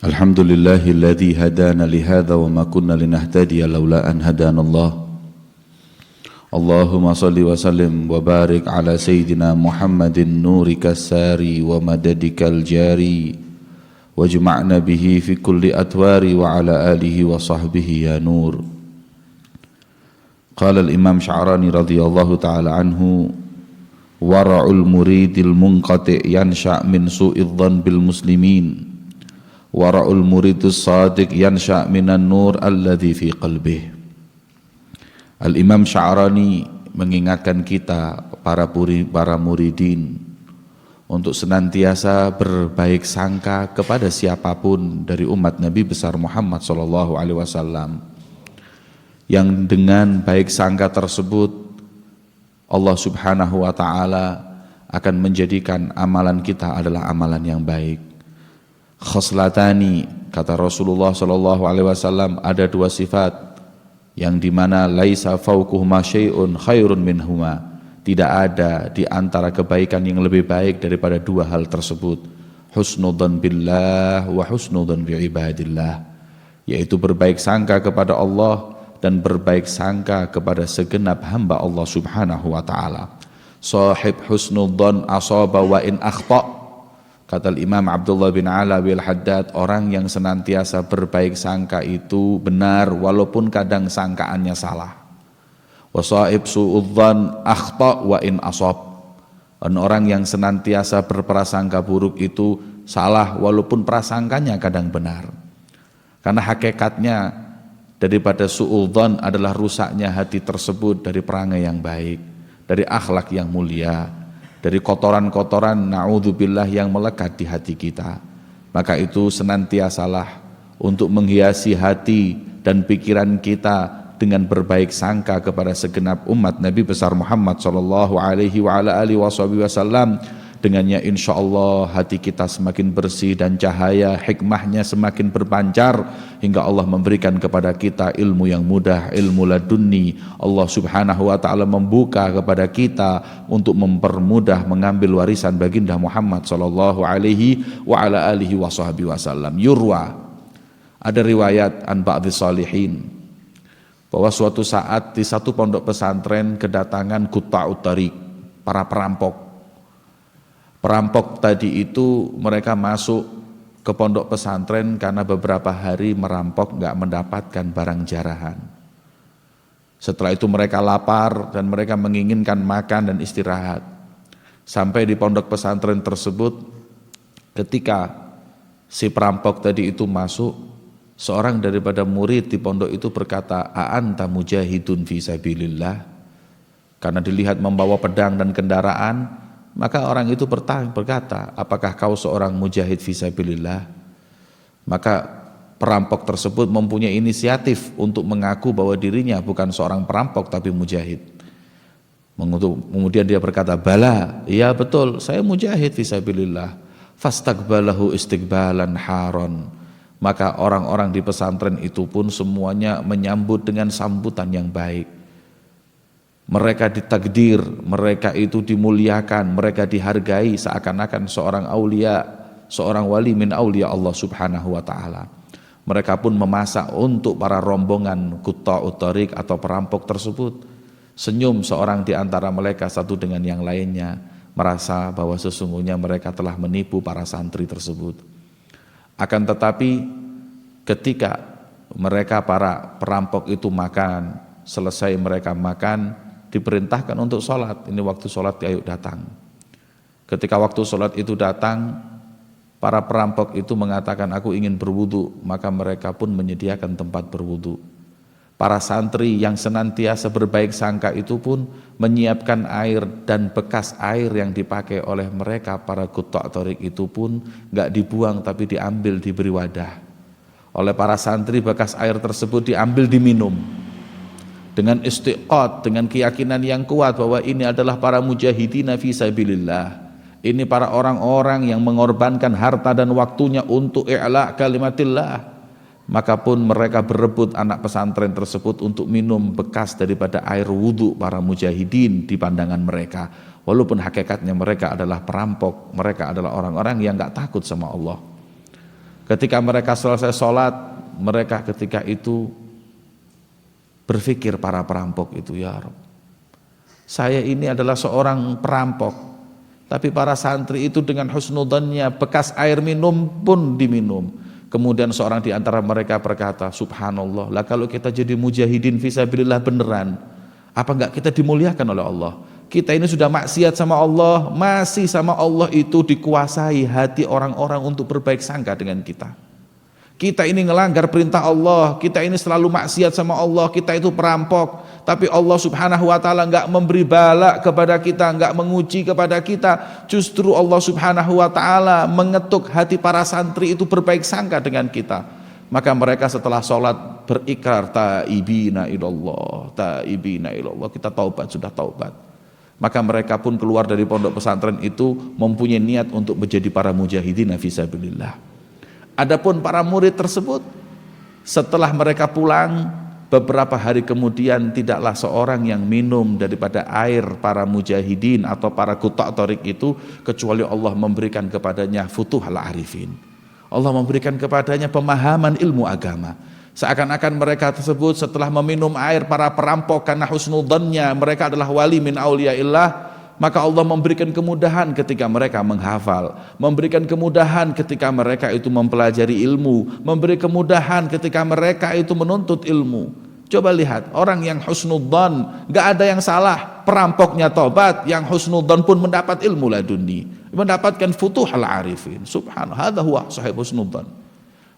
Alhamdulillahilladzi hadana lihadza wa ma kunna linahtadiya laula an hadanallah. Allahumma salli wa sallim wa barik ala sayyidina Muhammadin nurika sari wa madadikal jari wajma'na bihi fi kulli atwari wa ala alihi wa sahbihi ya nur. Qala al-Imam Sya'rani radhiyallahu ta'ala anhu, wara'ul muridil munqati' yansha' min su'idh dhann bil muslimin, wara'ul muridus sadiq yansha' minan nur alladhi fi qalbih. Al-Imam Sya'rani mengingatkan kita para muridin untuk senantiasa berbaik sangka kepada siapapun dari umat Nabi besar Muhammad SAW, yang dengan baik sangka tersebut Allah Subhanahu wa ta'ala akan menjadikan amalan kita adalah amalan yang baik. Khoslatani, kata Rasulullah SAW, ada dua sifat yang dimana laisa fauquhuma syai'un khairun minhuma, tidak ada di antara kebaikan yang lebih baik daripada dua hal tersebut, husnudzan billah wa husnudzan bi ibadillah, yaitu berbaik sangka kepada Allah dan berbaik sangka kepada segenap hamba Allah Subhanahu wa ta'ala. Sahib husnudzan asaba wa in akhta, kata Imam Abdullah bin Ala bil Haddad, orang yang senantiasa berbaik sangka itu benar walaupun kadang sangkaannya salah. Wa sahib su'udzan akhta wa in asab, dan orang yang senantiasa berprasangka buruk itu salah walaupun prasangkanya kadang benar. Karena hakikatnya daripada su'udzan adalah rusaknya hati tersebut dari perangai yang baik, dari akhlak yang mulia, dari kotoran-kotoran na'udzubillah yang melekat di hati kita. Maka itu senantiasalah untuk menghiasi hati dan pikiran kita dengan berbaik sangka kepada segenap umat Nabi besar Muhammad sallallahu alaihi wa ala alihi wasallam. Dengannya insyaallah hati kita semakin bersih dan cahaya hikmahnya semakin berpancar hingga Allah memberikan kepada kita ilmu yang mudah, ilmu ladunni. Allah Subhanahu wa ta'ala membuka kepada kita untuk mempermudah mengambil warisan baginda Muhammad sallallahu alaihi wa ala alihi wasallam. Yurwa, ada riwayat an ba'dhi salihin bahwa suatu saat di satu pondok pesantren kedatangan qutta'ut tariq, para perampok. Perampok tadi itu mereka masuk ke pondok pesantren karena beberapa hari merampok nggak mendapatkan barang jarahan. Setelah itu mereka lapar dan mereka menginginkan makan dan istirahat. Sampai di pondok pesantren tersebut, ketika si perampok tadi itu masuk, seorang daripada murid di pondok itu berkata, "A'anta mujahidun fi sabilillah?" Karena dilihat membawa pedang dan kendaraan, maka orang itu berkata, "Apakah kau seorang mujahid fisabilillah?" Maka perampok tersebut mempunyai inisiatif untuk mengaku bahwa dirinya bukan seorang perampok tapi mujahid. Kemudian dia berkata, "Bala, iya betul, saya mujahid fisabilillah." Fastaqbalahu istiqbalan haron. Maka orang-orang di pesantren itu pun semuanya menyambut dengan sambutan yang baik. Mereka ditakdir, mereka itu dimuliakan, mereka dihargai seakan-akan seorang aulia, seorang wali min aulia Allah Subhanahu wa ta'ala. Mereka pun memasak untuk para rombongan qutta'ut tariq atau perampok tersebut. Senyum seorang di antara mereka satu dengan yang lainnya, merasa bahwa sesungguhnya mereka telah menipu para santri tersebut. Akan tetapi ketika mereka para perampok itu makan, selesai mereka makan, diperintahkan untuk sholat. Ini waktu sholat, ayo datang. Ketika waktu sholat itu datang, para perampok itu mengatakan, "Aku ingin berwudu." Maka mereka pun menyediakan tempat berwudu. Para santri yang senantiasa berbaik sangka itu pun menyiapkan air, dan bekas air yang dipakai oleh mereka para qutta'ut tariq itu pun gak dibuang tapi diambil, diberi wadah. Oleh para santri bekas air tersebut diambil, diminum dengan istiqat, dengan keyakinan yang kuat bahwa ini adalah para mujahidina fi sabilillah. Ini para orang-orang yang mengorbankan harta dan waktunya untuk i'la kalimatillah. Maka pun mereka berebut anak pesantren tersebut untuk minum bekas daripada air wudhu para mujahidin di pandangan mereka. walaupun hakikatnya mereka adalah perampok, mereka adalah orang-orang yang gak takut sama Allah. Ketika mereka selesai sholat, mereka ketika itu berpikir, para perampok itu, ya Rabb, saya ini adalah seorang perampok, tapi para santri itu dengan husnudzannya bekas air minum pun diminum. Kemudian seorang di antara mereka berkata, subhanallah, lah kalau kita jadi mujahidin fisabilillah beneran, apa enggak kita dimuliakan oleh Allah? Kita ini sudah maksiat sama Allah, masih sama Allah itu dikuasai hati orang-orang untuk berbaik sangka dengan kita. Kita ini ngelanggar perintah Allah, kita ini selalu maksiat sama Allah, kita itu perampok, tapi Allah subhanahu wa ta'ala enggak memberi bala kepada kita, enggak menguji kepada kita. Justru Allah subhanahu wa ta'ala mengetuk hati para santri itu berbaik sangka dengan kita. Maka mereka setelah sholat berikrar, taibina ilallah, taibina ilallah, kita taubat, sudah taubat. Maka mereka pun keluar dari pondok pesantren itu mempunyai niat untuk menjadi para mujahidin fisabilillah. Adapun para murid tersebut, setelah mereka pulang, beberapa hari kemudian tidaklah seorang yang minum daripada air para mujahidin atau para qutta' thariq itu, kecuali Allah memberikan kepadanya futuhul arifin. Allah memberikan kepadanya pemahaman ilmu agama. Seakan-akan mereka tersebut setelah meminum air para perampok karena husnudzannya mereka adalah wali min auliyaillah, maka Allah memberikan kemudahan ketika mereka menghafal, memberikan kemudahan ketika mereka itu mempelajari ilmu, memberi kemudahan ketika mereka itu menuntut ilmu. Coba lihat, orang yang husnudzan, gak ada yang salah, perampoknya tobat, yang husnudzan pun mendapat ilmu laduni, mendapatkan futuhul arifin. Subhanallah, hadza huwa sahib husnudzan.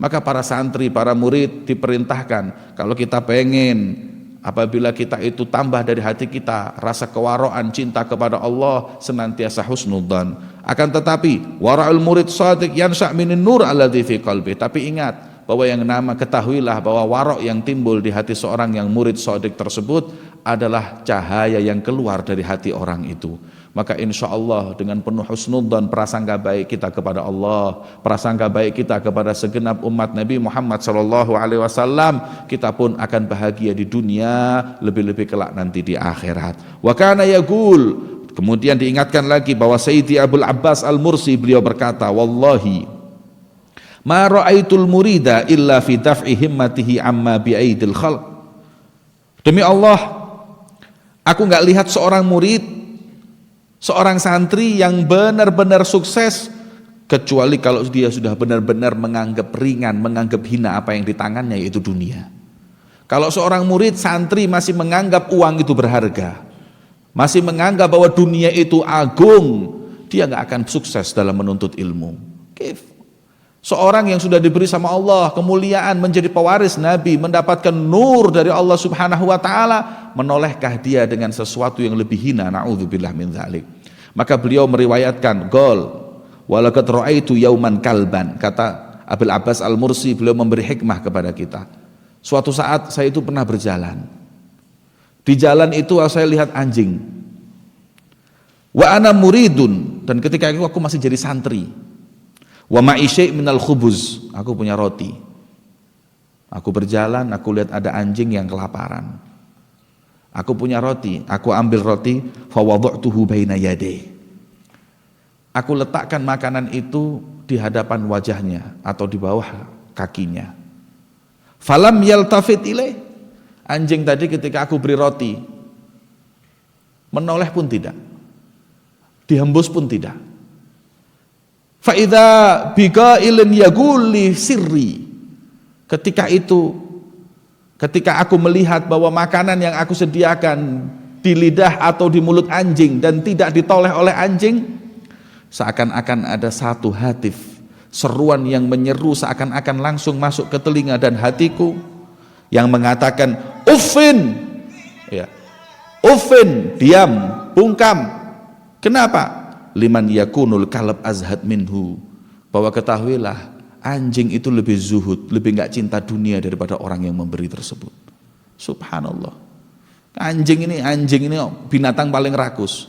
Maka para santri, para murid diperintahkan, kalau kita pengen, apabila kita itu tambah dari hati kita rasa kewaraan, cinta kepada Allah, senantiasa husnudzan. Akan tetapi wara'ul murid shadiq yansha' minin nur alladzi fi qalbi. Tapi ingat bahwa yang nama, ketahuilah bahwa warok yang timbul di hati seorang yang murid shadiq tersebut adalah cahaya yang keluar dari hati orang itu. Maka insya Allah dengan penuh husnudzan, prasangka baik kita kepada Allah, prasangka baik kita kepada segenap umat Nabi Muhammad SAW, kita pun akan bahagia di dunia, lebih-lebih kelak nanti di akhirat. Wa kana yaqul, kemudian diingatkan lagi bahwa Sayyidi Abul Abbas Al-Mursi, beliau berkata, wallahi ma ra'aitul murida illa fi daf'i himmatihi amma bi'aidil khalq. Demi Allah, aku enggak lihat seorang murid, seorang santri yang benar-benar sukses kecuali kalau dia sudah benar-benar menganggap ringan, menganggap hina apa yang di tangannya, yaitu dunia. Kalau seorang murid santri masih menganggap uang itu berharga, masih menganggap bahwa dunia itu agung, dia nggak akan sukses dalam menuntut ilmu. Seorang yang sudah diberi sama Allah kemuliaan, menjadi pewaris Nabi, mendapatkan nur dari Allah subhanahu wa ta'ala, menolehkah dia dengan sesuatu yang lebih hina? Na'udzubillah min dzalik. Maka beliau meriwayatkan, qol walaqad ra'aitu yauman kalban, kata Abul Abbas Al-Mursi, beliau memberi hikmah kepada kita. Suatu saat saya itu pernah berjalan, di jalan itu saya lihat anjing, wa ana muridun, dan ketika itu aku masih jadi santri, wa ma'i syai' minal khubuz, aku punya roti. Aku berjalan, aku lihat ada anjing yang kelaparan. Aku punya roti, aku ambil roti, fa wada'tuhu baina yadayhi. Aku letakkan makanan itu di hadapan wajahnya atau di bawah kakinya. Falam yaltafit ilaih. Anjing tadi ketika aku beri roti, menoleh pun tidak, dihembus pun tidak. Fa'idha biqailin yaquli sirri. Ketika itu, ketika aku melihat bahwa makanan yang aku sediakan di lidah atau di mulut anjing dan tidak ditoleh oleh anjing, seakan-akan ada satu hatif, seruan yang menyeru seakan-akan langsung masuk ke telinga dan hatiku, yang mengatakan uffin, ya, uffin, diam, bungkam. Kenapa? Liman yakunul kalab azhad minhu, bahwa ketahuilah anjing itu lebih zuhud, lebih enggak cinta dunia daripada orang yang memberi tersebut. Subhanallah. Anjing ini binatang paling rakus,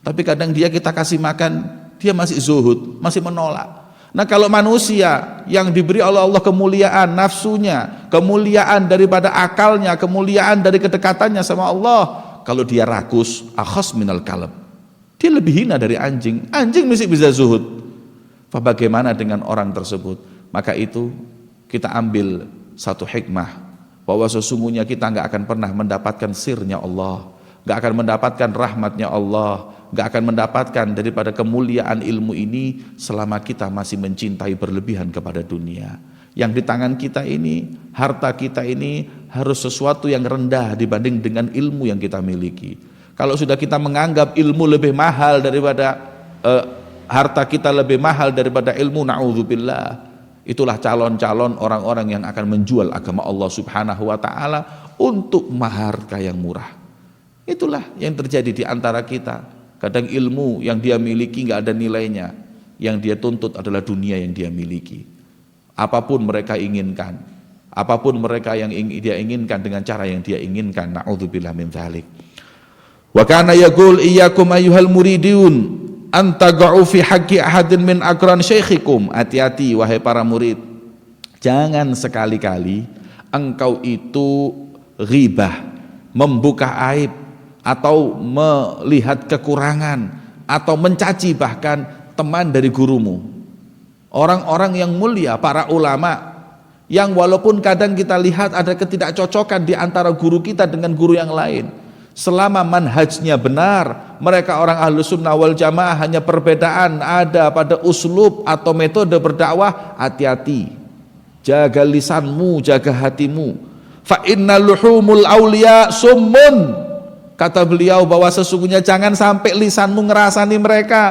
tapi kadang kita kasih makan, dia masih zuhud, masih menolak. Nah, kalau manusia yang diberi oleh Allah kemuliaan nafsunya, kemuliaan daripada akalnya, kemuliaan dari kedekatannya sama Allah, kalau dia rakus, akhas minal kalab, Dia lebih hina dari anjing. Anjing mesti bisa zuhud. Bagaimana dengan orang tersebut? Maka itu kita ambil satu hikmah, bahwa sesungguhnya kita nggak akan pernah mendapatkan sirnya Allah, nggak akan mendapatkan rahmatnya Allah, nggak akan mendapatkan daripada kemuliaan ilmu ini selama kita masih mencintai berlebihan kepada dunia. Yang di tangan kita ini, harta kita ini harus sesuatu yang rendah dibanding dengan ilmu yang kita miliki. Kalau sudah kita menganggap ilmu lebih mahal daripada harta kita, lebih mahal daripada ilmu, na'udzubillah, itulah calon-calon orang-orang yang akan menjual agama Allah Subhanahu wa ta'ala untuk harga yang murah. Itulah yang terjadi di antara kita. Kadang ilmu yang dia miliki nggak ada nilainya, yang dia tuntut adalah dunia yang dia miliki. Apapun mereka inginkan, apapun mereka yang dia inginkan dengan cara yang dia inginkan, na'udzubillah min dzalik. Wa kana yaqul iyyakum ayyuhal muridun antaga'u fi haqqi ahadin min aqran syaikhikum. Hati-hati wahai para murid, jangan sekali-kali engkau itu ghibah, membuka aib atau melihat kekurangan atau mencaci bahkan teman dari gurumu. Orang-orang yang mulia, para ulama yang walaupun kadang kita lihat ada ketidakcocokan di antara guru kita dengan guru yang lain, selama manhajnya benar, mereka orang Ahlus Sunnah wal Jamaah, hanya perbedaan ada pada uslub atau metode berdakwah. Hati-hati, jaga lisanmu, jaga hatimu. Fa inna luhumul auliya summun. Kata beliau bahwa sesungguhnya jangan sampai lisanmu ngerasani mereka,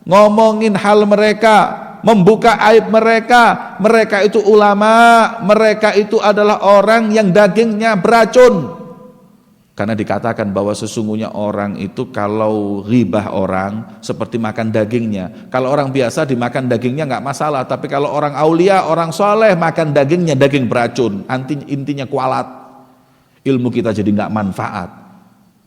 ngomongin hal mereka, membuka aib mereka. Mereka itu ulama, mereka itu adalah orang yang dagingnya beracun. Karena dikatakan bahwa sesungguhnya orang itu kalau ghibah orang seperti makan dagingnya. Kalau orang biasa dimakan dagingnya nggak masalah, tapi kalau orang aulia, orang soleh, makan dagingnya daging beracun. Intinya kualat. Ilmu kita jadi nggak manfaat.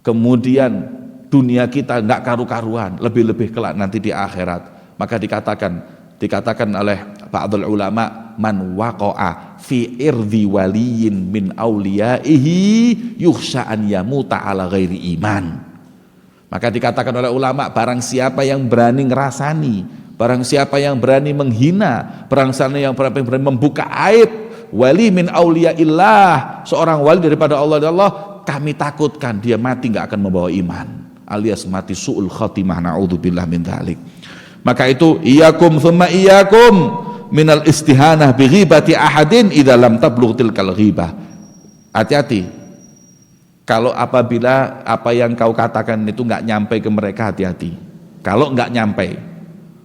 Kemudian dunia kita nggak karu-karuan, lebih-lebih kelak nanti di akhirat. Maka dikatakan oleh ba'dul ulama, man waqa'a fi irdi waliyin min auliyaihi yukhsha an yamuta ala ghairi iman. Maka dikatakan oleh ulama, barang siapa yang berani ngerasani, barang siapa yang berani menghina, barang siapa yang berani membuka aib wali min auliyaillah, seorang wali daripada Allah, kami takutkan dia mati nggak akan membawa iman, alias mati su'ul khatimah, na'udzubillah min dzalik. Maka itu iyyakum thumma iyyakum minal istihanah bi ghibati ahadin idza lam tablugh tilkal ghibah. Hati-hati kalau apabila apa yang kau katakan itu nggak nyampe ke mereka, hati-hati. Kalau nggak nyampe,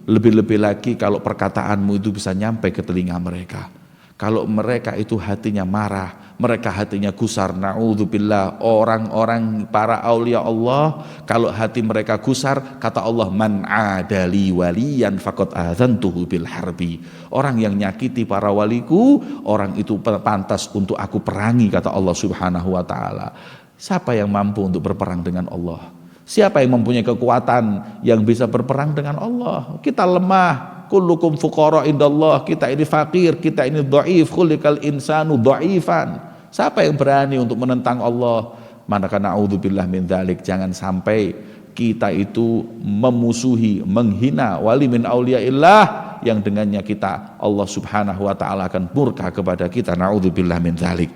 lebih-lebih lagi kalau perkataanmu itu bisa nyampe ke telinga mereka. Kalau mereka itu hatinya marah, mereka hatinya gusar, na'udzubillah, orang-orang para aulia Allah, kalau hati mereka gusar, kata Allah, man adali waliyan faqad adzantuhu bil harbi. Orang yang nyakiti para waliku, orang itu pantas untuk aku perangi, kata Allah Subhanahu wa taala. Siapa yang mampu untuk berperang dengan Allah? Siapa yang mempunyai kekuatan yang bisa berperang dengan Allah? Kita lemah. Kullukum fuqara indallah, kita ini fakir, kita ini dhaif, khuliqal insanu dhaifan. Siapa yang berani untuk menentang Allah? Maka na'udzubillah min dzalik, jangan sampai kita itu memusuhi, menghina wali min auliyaillah yang dengannya kita Allah Subhanahu wa taala akan murka kepada kita, na'udzubillah min dzalik.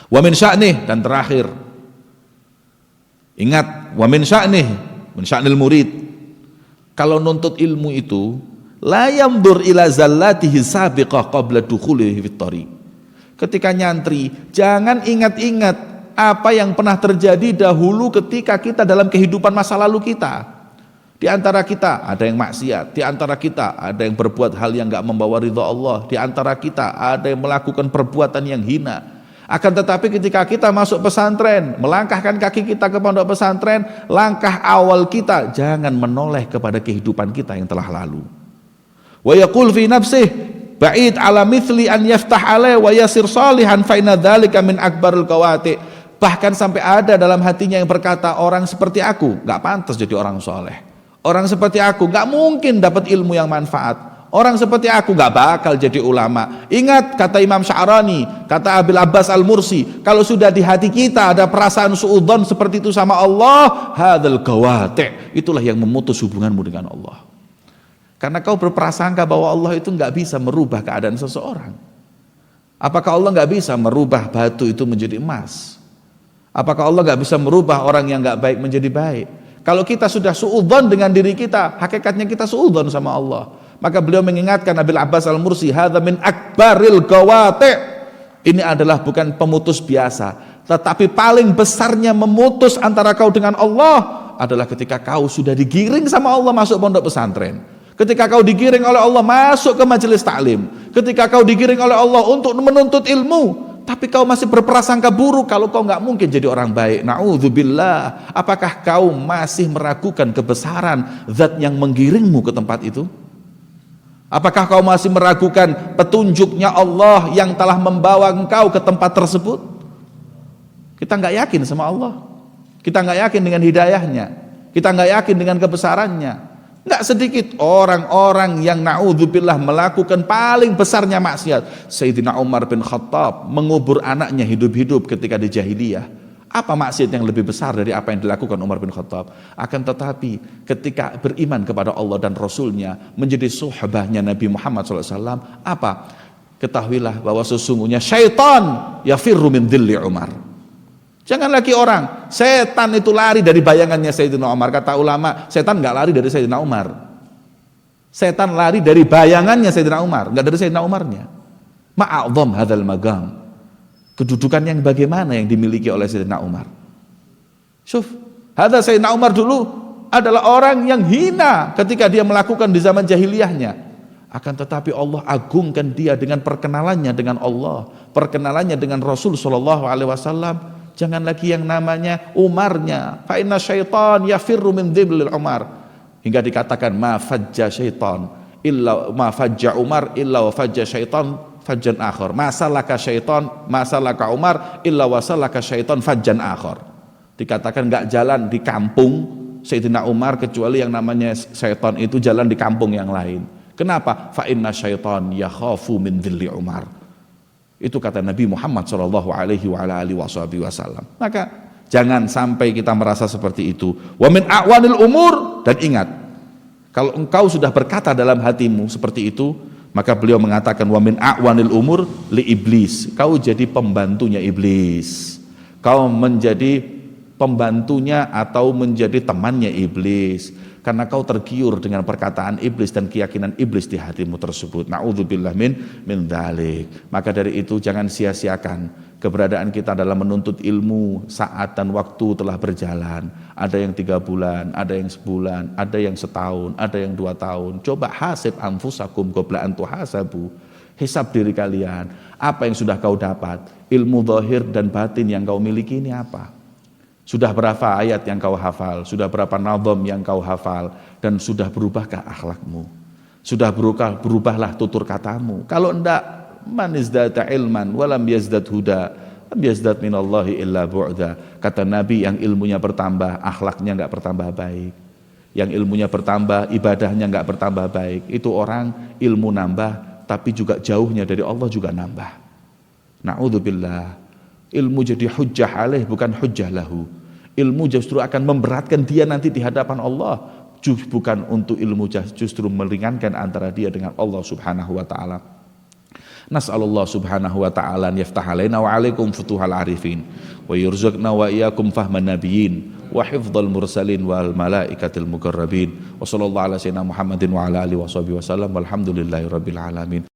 Wa min sya'nih, dan terakhir ingat, wa min sya'nih, min sya'nil murid, kalau nuntut ilmu itu la yamdur ila zallatihi sabiqah qabla dukhulihi fit thariq. Ketika nyantri, jangan ingat-ingat apa yang pernah terjadi dahulu ketika kita dalam kehidupan masa lalu kita. Di antara kita ada yang maksiat, di antara kita ada yang berbuat hal yang enggak membawa ridha Allah, di antara kita ada yang melakukan perbuatan yang hina. Akan tetapi ketika kita masuk pesantren, melangkahkan kaki kita ke pondok pesantren, langkah awal kita jangan menoleh kepada kehidupan kita yang telah lalu. Wa yaqul fi nafsih ba'id ala mithli an yaftah alaih wa yasir salihan fa inna dzalika min akbarul qawati. Bahkan sampai ada dalam hatinya yang berkata, orang seperti aku enggak pantas jadi orang soleh. Orang seperti aku enggak mungkin dapat ilmu yang manfaat. Orang seperti aku nggak bakal jadi ulama. Ingat kata Imam Sya'rani, kata Abil Abbas Al-Mursi, kalau sudah di hati kita ada perasaan suudzon seperti itu sama Allah, hadzal gawati', itulah yang memutus hubunganmu dengan Allah. Karena kau berprasangka bahwa Allah itu nggak bisa merubah keadaan seseorang. Apakah Allah nggak bisa merubah batu itu menjadi emas? Apakah Allah nggak bisa merubah orang yang nggak baik menjadi baik? Kalau kita sudah suudzon dengan diri kita, hakikatnya kita suudzon sama Allah. Maka beliau mengingatkan Abil Abbas Al-Mursi, hadza min akbaril gawati'. Ini adalah bukan pemutus biasa, tetapi paling besarnya memutus antara kau dengan Allah adalah ketika kau sudah digiring sama Allah masuk pondok pesantren. Ketika kau digiring oleh Allah masuk ke majelis taklim. Ketika kau digiring oleh Allah untuk menuntut ilmu, tapi kau masih berprasangka buruk kalau kau nggak mungkin jadi orang baik. Na'udzubillah. Apakah kau masih meragukan kebesaran zat yang menggiringmu ke tempat itu? Apakah kau masih meragukan petunjuknya Allah yang telah membawa engkau ke tempat tersebut? Kita nggak yakin sama Allah. Kita nggak yakin dengan hidayahnya. Kita nggak yakin dengan kebesarannya. Nggak sedikit orang-orang yang na'udzubillah melakukan paling besarnya maksiat. Sayyidina Umar bin Khattab mengubur anaknya hidup-hidup ketika di jahiliyah. Apa maksiat yang lebih besar dari apa yang dilakukan Umar bin Khattab? Akan tetapi ketika beriman kepada Allah dan Rasulnya, menjadi sahabatnya Nabi Muhammad SAW, apa? Ketahuilah bahwa sesungguhnya syaitan yafirru min dhilli Umar. Jangan lagi orang, setan itu lari dari bayangannya Sayyidina Umar. Kata ulama, setan nggak lari dari Sayyidina Umar. Setan lari dari bayangannya Sayyidina Umar, nggak dari Sayyidina Umarnya. Ma'adzam hadzal magam. Kedudukan yang bagaimana yang dimiliki oleh Sayyidina Umar. Syuf, hadza Sayyidina Umar dulu adalah orang yang hina ketika dia melakukan di zaman jahiliyahnya. Akan tetapi Allah agungkan dia dengan perkenalannya dengan Allah, perkenalannya dengan Rasul sallallahu alaihi wasallam. Jangan lagi yang namanya Umarnya. Fa inna syaitan yafirru min dhiblil Umar. Hingga dikatakan ma fajja syaitan illa ma fajja Umar illa wa fajja syaitan fajjan akhar. Masalaka syaitan, masalaka Umar illa wasalaka syaitan fajjan akhar. Dikatakan enggak jalan di kampung Sayyidina Umar kecuali yang namanya syaitan itu jalan di kampung yang lain. Kenapa? Fa inna syaitan yakhafu min dhilli Umar. Itu kata Nabi Muhammad sallallahu alaihi wasallam. Maka jangan sampai kita merasa seperti itu. Wa min a'wanil umur, dan ingat, kalau engkau sudah berkata dalam hatimu seperti itu, maka beliau mengatakan wa min a'wanil umur li iblis. Kau jadi pembantunya iblis. Kau menjadi pembantunya atau menjadi temannya iblis. Karena kau tergiur dengan perkataan iblis dan keyakinan iblis di hatimu tersebut. Na'udzubillah min dzalik. Maka dari itu jangan sia-siakan keberadaan kita dalam menuntut ilmu. Saat dan waktu telah berjalan. Ada yang 3 bulan, ada yang sebulan, ada yang setahun, ada yang 2 tahun. Coba hasib anfusakum qabla an tuhasabu. Hisab diri kalian. Apa yang sudah kau dapat? Ilmu zahir dan batin yang kau miliki ini apa? Sudah berapa ayat yang kau hafal? Sudah berapa nadham yang kau hafal? Dan sudah berubahkah akhlakmu? Sudah berubahlah tutur katamu? Kalau enggak, man izdata ilman walam yazdad huda, lam yazdad minallahi illa bu'da. Kata Nabi, yang ilmunya bertambah, akhlaknya enggak bertambah baik. Yang ilmunya bertambah, ibadahnya enggak bertambah baik. Itu orang ilmu nambah, tapi juga jauhnya dari Allah juga nambah. Na'udzubillah. Ilmu jadi hujjah alaih bukan hujjah lahu. Ilmu justru akan memberatkan dia nanti di hadapan Allah. Bukan untuk ilmu justru meringankan antara dia dengan Allah subhanahu wa ta'ala. Nas'alullah subhanahu wa ta'ala an yaftah alaina wa alaikum futuhal arifin. Wa yurzaqna wa iyakum fahman nabiyyin. Wa hifdhal mursalin wal malaikatil muqarrabin. Wa sallallahu ala sayyidina Muhammadin wa ala alihi wa sahbihi wa sallam. Walhamdulillahi rabbil alamin.